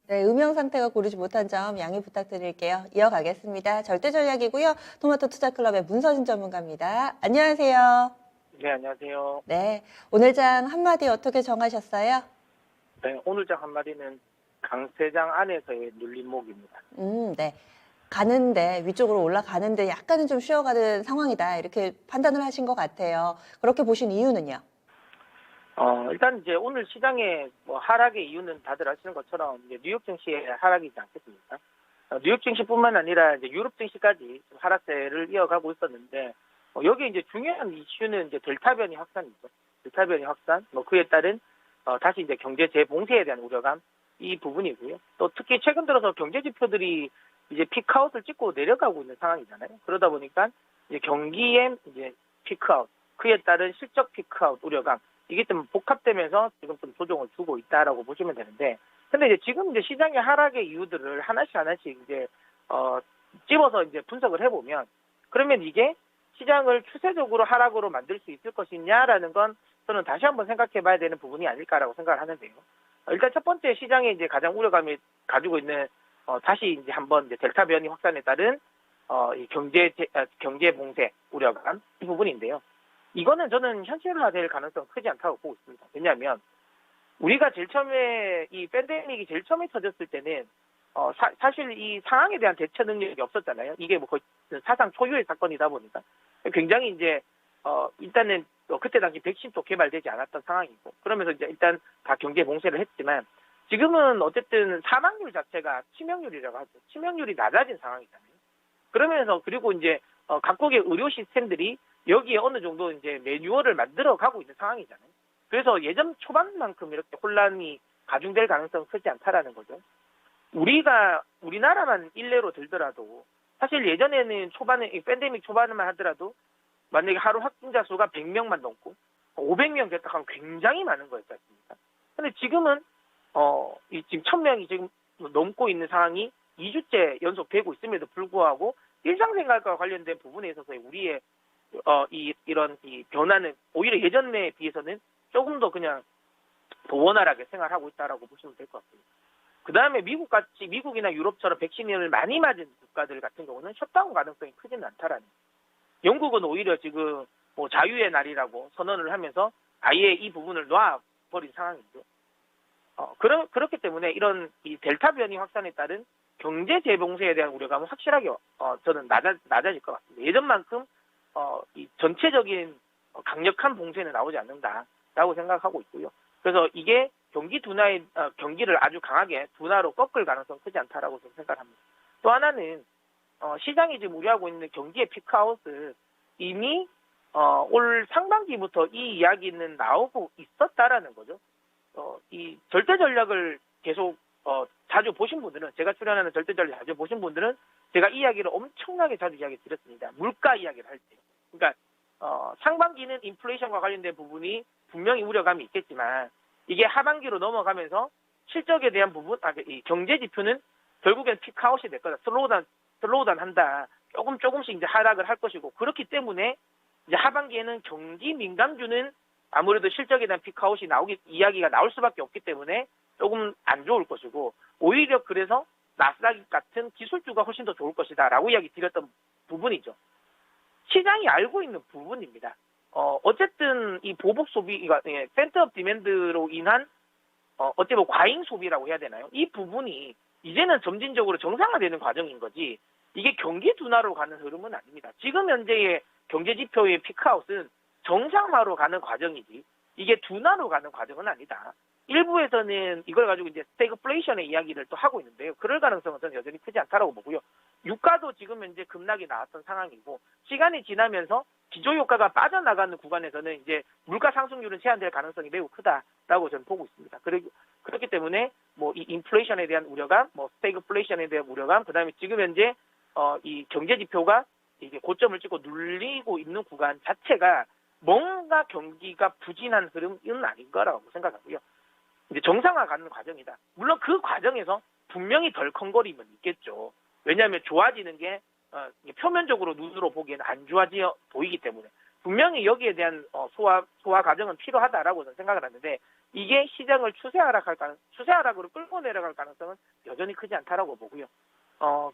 네, 음영 상태가 고르지 못한 점 양해 부탁드릴게요. 이어가겠습니다. 절대 전략이고요. 토마토 투자클럽의 문서진 전문가입니다. 안녕하세요. 네, 안녕하세요. 네, 오늘 장 한마디 어떻게 정하셨어요? 네, 오늘 장 한마디는 강세장 안에서의 눌림목입니다. 네. 가는데, 위쪽으로 올라가는데 약간은 좀 쉬어가는 상황이다. 이렇게 판단을 하신 것 같아요. 그렇게 보신 이유는요? 일단 이제 오늘 시장의 뭐 하락의 이유는 다들 아시는 것처럼 이제 뉴욕 증시의 하락이지 않겠습니까? 뉴욕 증시뿐만 아니라 이제 유럽 증시까지 좀 하락세를 이어가고 있었는데, 여기 이제 중요한 이슈는 이제 델타 변이 확산이죠. 델타 변이 확산, 뭐 그에 따른 다시 이제 경제 재봉쇄에 대한 우려감 이 부분이고요. 또 특히 최근 들어서 경제 지표들이 이제 피크아웃을 찍고 내려가고 있는 상황이잖아요. 그러다 보니까 이제 경기의 이제 피크아웃, 그에 따른 실적 피크아웃 우려감 이게 좀 복합되면서 지금 좀 조정을 주고 있다라고 보시면 되는데, 근데 이제 지금 이제 시장의 하락의 이유들을 하나씩 이제 집어서 이제 분석을 해보면, 그러면 이게 시장을 추세적으로 하락으로 만들 수 있을 것이냐라는 건 저는 다시 한번 생각해봐야 되는 부분이 아닐까라고 생각을 하는데요. 일단 첫 번째 시장에 이제 가장 우려감이 가지고 있는 다시 이제 한번 이제 델타 변이 확산에 따른 이 경제 봉쇄 우려감 이 부분인데요. 이거는 저는 현실화될 가능성은 크지 않다고 보고 있습니다. 왜냐하면 우리가 제일 처음에 이 팬데믹이 제일 처음에 터졌을 때는 사실 이 상황에 대한 대처 능력이 없었잖아요. 이게 뭐 거의 사상 초유의 사건이다 보니까 굉장히 이제 일단은 그때 당시 백신도 개발되지 않았던 상황이고, 그러면서 이제 일단 다 경제 봉쇄를 했지만 지금은 어쨌든 사망률 자체가 치명률이라고 하죠. 치명률이 낮아진 상황이잖아요. 그러면서 그리고 이제 각국의 의료 시스템들이 여기에 어느 정도 이제 매뉴얼을 만들어 가고 있는 상황이잖아요. 그래서 예전 초반만큼 이렇게 혼란이 가중될 가능성은 크지 않다라는 거죠. 우리나라만 일례로 들더라도 사실 예전에는 초반에 이 팬데믹 초반에만 하더라도 만약에 하루 확진자 수가 100명만 넘고 500명 됐다 하면 굉장히 많은 거였지 않습니까? 근데 지금은 지금 1000명이 지금 넘고 있는 상황이 2주째 연속되고 있음에도 불구하고 일상생활과 관련된 부분에 있어서의 우리의 이런 변화는 오히려 예전에 비해서는 조금 더 그냥 더 원활하게 생활하고 있다라고 보시면 될 것 같습니다. 그 다음에 미국이나 유럽처럼 백신을 많이 맞은 국가들 같은 경우는 셧다운 가능성이 크지는 않다라는. 영국은 오히려 지금 뭐 자유의 날이라고 선언을 하면서 아예 이 부분을 놔버린 상황이죠. 그렇기 때문에 이런 이 델타 변이 확산에 따른 경제 재봉쇄에 대한 우려감은 확실하게 저는 낮아질 것 같습니다. 예전만큼 이 전체적인 강력한 봉쇄는 나오지 않는다라고 생각하고 있고요. 그래서 이게 경기를 아주 강하게 둔화로 꺾을 가능성은 크지 않다라고 저는 생각합니다. 또 하나는 시장이 지금 우려하고 있는 경기의 피크아웃을 이미 올 상반기부터 이 이야기는 나오고 있었다라는 거죠. 이 절대 전략을 계속 자주 보신 분들은, 제가 출연하는 절대 전략 자주 보신 분들은 제가 이 이야기를 엄청나게 자주 이야기 드렸습니다. 물가 이야기를 할 때. 그러니까 상반기는 인플레이션과 관련된 부분이 분명히 우려감이 있겠지만 이게 하반기로 넘어가면서 실적에 대한 부분, 이 경제 지표는 결국엔 피크아웃이 될 거다. 슬로우다운 한다. 조금씩 이제 하락을 할 것이고, 그렇기 때문에 이제 하반기에는 경기 민감주는 아무래도 실적에 대한 피크아웃이 이야기가 나올 수밖에 없기 때문에 조금 안 좋을 것이고, 오히려 그래서 나스닥 같은 기술주가 훨씬 더 좋을 것이다라고 이야기 드렸던 부분이죠. 시장이 알고 있는 부분입니다. 어쨌든 이 보복 소비가 펜트업 디맨드로 인한 어찌 보면 과잉 소비라고 해야 되나요? 이 부분이 이제는 점진적으로 정상화되는 과정인 거지, 이게 경기 둔화로 가는 흐름은 아닙니다. 지금 현재의 경제 지표의 피크아웃은 정상화로 가는 과정이지 이게 둔화로 가는 과정은 아니다. 일부에서는 이걸 가지고 이제 스태그플레이션의 이야기를 또 하고 있는데요. 그럴 가능성은 저는 여전히 크지 않다라고 보고요. 유가도 지금 현재 급락이 나왔던 상황이고, 시간이 지나면서 기조효과가 빠져나가는 구간에서는 이제 물가 상승률은 제한될 가능성이 매우 크다라고 저는 보고 있습니다. 그렇기 때문에 뭐 이 인플레이션에 대한 우려감, 뭐 스태그플레이션에 대한 우려감, 그다음에 지금 현재 이 경제 지표가 이게 고점을 찍고 눌리고 있는 구간 자체가 뭔가 경기가 부진한 흐름은 아닌 거라고 생각하고요. 이제 정상화 가는 과정이다. 물론 그 과정에서 분명히 덜컹거림은 있겠죠. 왜냐하면 좋아지는 게 표면적으로 눈으로 보기에는 안 좋아져 보이기 때문에 분명히 여기에 대한 소화 과정은 필요하다라고 저는 생각을 하는데, 이게 시장을 추세 하락으로 끌고 내려갈 가능성은 여전히 크지 않다라고 보고요.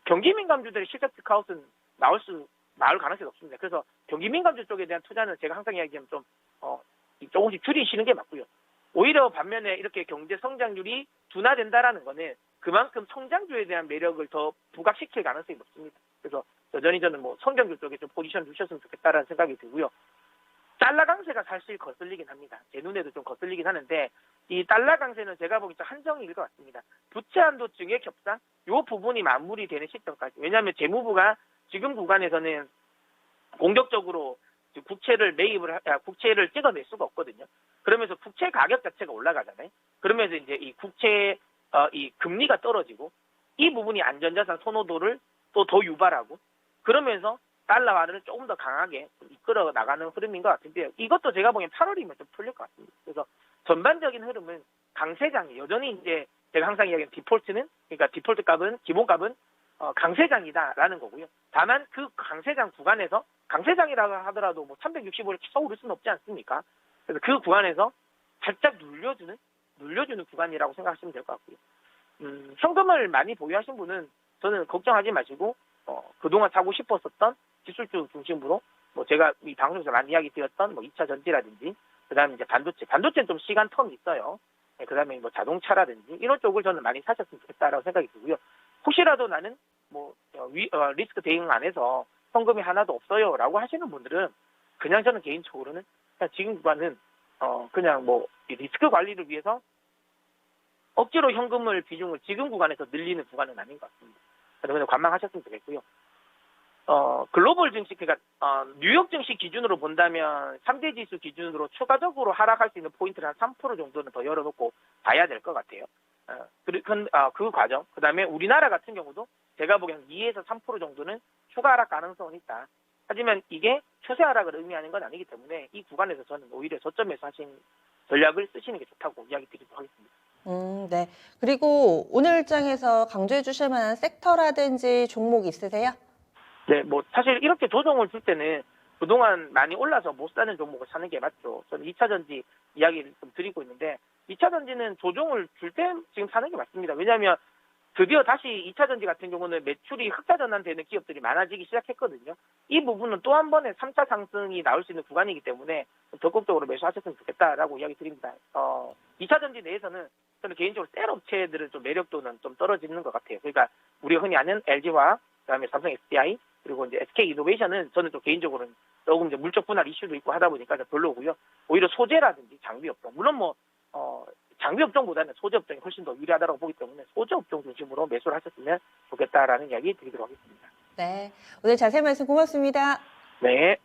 경기 민감주들의 실적 피크아웃은 나올 가능성이 없습니다. 그래서 경기 민감주 쪽에 대한 투자는 제가 항상 이야기하면 조금씩 줄이시는 게 맞고요. 오히려 반면에 이렇게 경제 성장률이 둔화된다라는 거는 그만큼 성장주에 대한 매력을 더 부각시킬 가능성이 높습니다. 그래서 여전히 저는 성장주 쪽에 좀 포지션 주셨으면 좋겠다라는 생각이 들고요. 달러 강세가 사실 거슬리긴 합니다. 제 눈에도 좀 거슬리긴 하는데 이 달러 강세는 제가 보기엔 좀 한정일 것 같습니다. 부채 한도 증액 협상 이 부분이 마무리되는 시점까지. 왜냐하면 재무부가 지금 구간에서는 공격적으로 국채를 찍어낼 수가 없거든요. 그러면서 국채 가격 자체가 올라가잖아요. 그러면서 이제 이 국채 이 금리가 떨어지고 이 부분이 안전자산 선호도를 또 더 유발하고 그러면서 달러화를 조금 더 강하게 이끌어 나가는 흐름인 것 같은데요. 이것도 제가 보기엔 8월이면 좀 풀릴 것 같습니다. 그래서 전반적인 흐름은 강세장이 여전히 이제 제가 항상 이야기하는 그러니까 디폴트 값은 기본값은 강세장이다라는 거고요. 다만 그 강세장 구간에서 강세장이라고 하더라도 365를 계속 오를 수는 없지 않습니까? 그래서 그 구간에서 살짝 눌려주는 구간이라고 생각하시면 될 것 같고요. 현금을 많이 보유하신 분은 저는 걱정하지 마시고 그동안 사고 싶었었던 기술주 중심으로 제가 이 방송에서 많이 이야기 드렸던 2차 전지라든지 그다음에 이제 반도체는 좀 시간 텀이 있어요. 그다음에 자동차라든지 이런 쪽을 저는 많이 사셨으면 좋겠다라고 생각이 들고요. 혹시라도 나는 리스크 대응 안 해서 현금이 하나도 없어요라고 하시는 분들은 그냥 저는 개인적으로는 그냥 지금 구간은 그냥 리스크 관리를 위해서 억지로 현금을 비중을 지금 구간에서 늘리는 구간은 아닌 것 같습니다. 그러면 관망하셨으면 좋겠고요. 글로벌 증시, 그러니까 뉴욕 증시 기준으로 본다면 3대 지수 기준으로 추가적으로 하락할 수 있는 포인트를 한 3% 정도는 더 열어놓고 봐야 될 것 같아요. 그 과정. 그다음에 우리나라 같은 경우도 제가 보기엔 2에서 3% 정도는 추가 하락 가능성은 있다. 하지만 이게 추세 하락을 의미하는 건 아니기 때문에 이 구간에서 저는 오히려 저점에서 하신 전략을 쓰시는 게 좋다고 이야기 드리도록 하겠습니다. 네. 그리고 오늘 일정에서 강조해 주실 만한 섹터라든지 종목 있으세요? 네, 사실 이렇게 조정을 줄 때는 그동안 많이 올라서 못 사는 종목을 사는 게 맞죠. 저는 2차 전지 이야기를 좀 드리고 있는데 2차 전지는 조정을 줄 때 지금 사는 게 맞습니다. 왜냐하면 드디어 다시 2차 전지 같은 경우는 매출이 흑자 전환되는 기업들이 많아지기 시작했거든요. 이 부분은 또 한 번의 3차 상승이 나올 수 있는 구간이기 때문에 적극적으로 매수하셨으면 좋겠다라고 이야기 드립니다. 2차 전지 내에서는 저는 개인적으로 셀 업체들은 좀 매력도는 좀 떨어지는 것 같아요. 그러니까 우리가 흔히 아는 LG화학, 그다음에 삼성 SDI, 그리고 이제 SK 이노베이션은 저는 좀 개인적으로는 조금 이제 물적 분할 이슈도 있고 하다 보니까 별로고요. 오히려 소재라든지 장비 업종, 물론 장비 업종보다는 소재 업종이 훨씬 더 유리하다고 보기 때문에 소재 업종 중심으로 매수를 하셨으면 좋겠다라는 이야기 드리도록 하겠습니다. 네. 오늘 자세한 말씀 고맙습니다. 네.